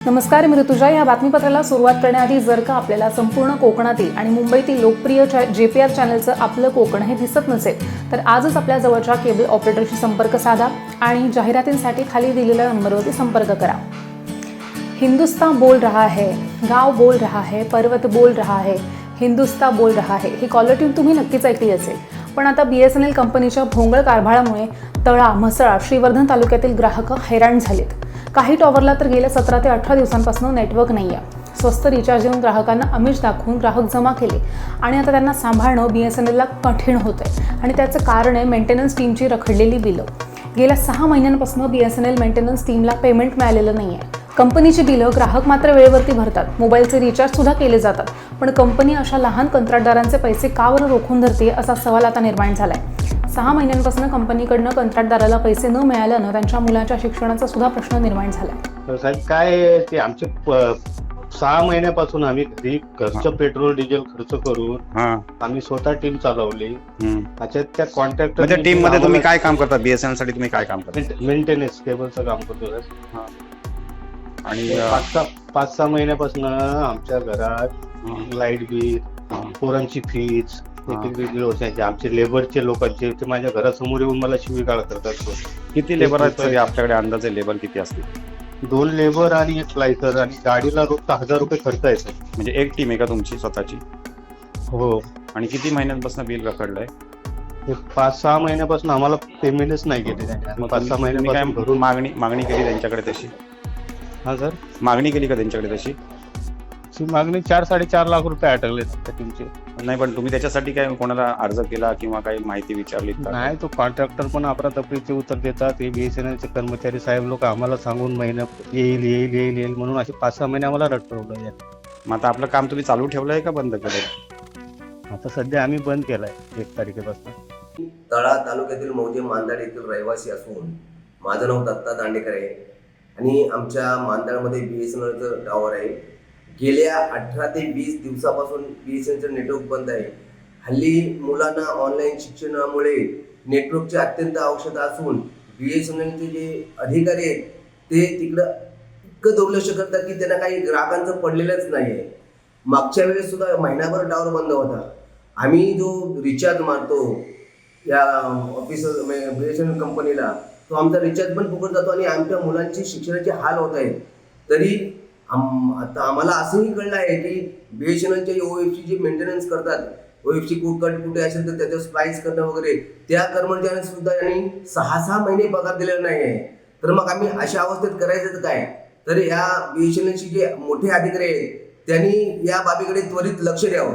नमस्कार, मी ऋतुजा. या बातमीपत्राला सुरुवात करण्याआधी जर का आपल्याला संपूर्ण कोकणातील आणि मुंबईतील लोकप्रिय JPR चॅनलचं आपलं कोकण हे दिसत नसेल तर आजच आपल्या जवळच्या केबल ऑपरेटरशी संपर्क साधा आणि जाहिरातींसाठी खाली दिलेल्या नंबरवरती संपर्क करा. हिंदुस्तान बोल रहा है, गाव बोल रहा है, पर्वत बोल रहा है, हिंदुस्तान बोल रहा है ही कॉलर ट्यून तुम्ही नक्कीच ऐकली असेल. पण आता BSNL कंपनीच्या भोंगळ कारभारामुळे तळा, म्हसळा, श्रीवर्धन तालुक्यातील ग्राहक हैराण झालेत. काही टॉवरला तर गेल्या 17 ते 18 दिवसांपासून नेटवर्क नाही आहे. स्वस्त रिचार्ज देऊन ग्राहकांना आमिष दाखवून ग्राहक जमा केले आणि आता त्यांना सांभाळणं BSNLला कठीण होतंय आणि त्याचं कारण आहे मेंटेनन्स टीमची रखडलेली बिलं. गेल्या 6 महिन्यांपासून BSNL मेंटेनन्स टीमला पेमेंट मिळालेलं नाही आहे. कंपनीची बिलं ग्राहक मात्र वेळेवरती भरतात, मोबाईलचे रिचार्ज सुद्धा केले जातात, पण कंपनी अशा लहान कंत्राटदारांचे पैसे का बरं रोखून धरते असा सवाल आता निर्माण झालाय. 6 महिन्यांपासून कंपनीकडनं कंत्राटदाराला पैसे न मिळाल्यानं त्यांच्या मुलाच्या शिक्षणाचा सुद्धा प्रश्न निर्माण झालाय. साहेब काय ते आमचे 6 महिन्यापासून आम्ही घरी घरचं पेट्रोल डिझेल खर्च करून आम्ही स्वतः टीम चालवली. त्याच्यात त्या कॉन्ट्रॅक्टर म्हणजे टीम मध्ये तुम्ही काय काम करता? BSNL साठी तुम्ही काय काम करता? मेंटेनन्स केबलचं काम करतो. आणि 5-6 महिन्यापासून आमच्या घरात लाईट बिल, पोरांची फीज, आमचे लेबरचे लोकांचे ते माझ्या घरासमोर येऊन मला शिवीगाळ करतात. किती लेबर आहेत तरी आपल्याकडे अंदाजे लेबर किती असतील? 2 लेबर आणि 1 स्लायसर आणि गाडीला रोज 1000 रुपये खर्च येतो. म्हणजे एक टीम आहे का तुमची स्वतःची? हो. आणि किती महिन्यांपासून बिल रखडलंय? 5-6 महिन्यापासून आम्हाला पेमेंटच नाही केले. 5-6 महिन्यापासून भरून मागणी केली त्यांच्याकडे तशी? हा सर, मागणी केली का त्यांच्याकडे तशी? मागणी 4-4.5 लाख रुपये अटकले त्या टीमचे. नाही, पण तुम्ही त्याच्यासाठी काय कोणाला अर्ज केला किंवा काही माहिती विचारली? नाही, तो कॉन्ट्रॅक्टर पण अफरातफरीचे उत्तर देतात. हे BSNLचे कर्मचारी साहेब लोक आम्हाला सांगून महिन्यात येईल येईल येईल येईल म्हणून असे 5-6 महिने आम्हाला रटवलं. मग आता आपलं काम तुम्ही चालू ठेवलंय का बंद केलंय? आता सध्या आम्ही बंद केलाय 1 तारखेपासून. तळा तालुक्यातील मौजे मांदाड येथील रहिवासी असून माझं नाव दत्ता दांडेकर आहे आणि आमच्या मांदाडमध्ये BSNLचं टॉवर आहे. गेल्या 18 ते 20 दिवसापासून BSNLचं नेटवर्क बंद आहे. हल्ली मुलांना ऑनलाईन शिक्षणामुळे नेटवर्कची अत्यंत आवश्यकता असून BSNLचे जे अधिकारी आहेत ते तिकडं इतकं दुर्लक्ष करतात की त्यांना काही ग्राहकांचं पडलेलंच नाही आहे. मागच्या वेळेस सुद्धा महिनाभर टॉवर बंद होता. आम्ही जो रिचार्ज मारतो या ऑफिसर BSNL कंपनीला, तो आमचा रिचार्ज पण फुकट जातो आणि आमच्या मुलांची शिक्षणाचे हाल होत आहेत. तरी आता आम्हाला असंही कळलं आहे की BSNLचे OFC जे मेंटेनन्स करतात, OFC कुठे असेल तर त्याच्यावर स्प्लाइस करणं वगैरे, त्या कर्मचाऱ्यांना सुद्धा यांनी 6-6 महिने पगार दिलेला नाही आहे. तर मग आम्ही अशा अवस्थेत करायचं तर काय? तर या BSNLचे जे मोठे अधिकारी आहेत त्यांनी या बाबीकडे त्वरित लक्ष द्यावं.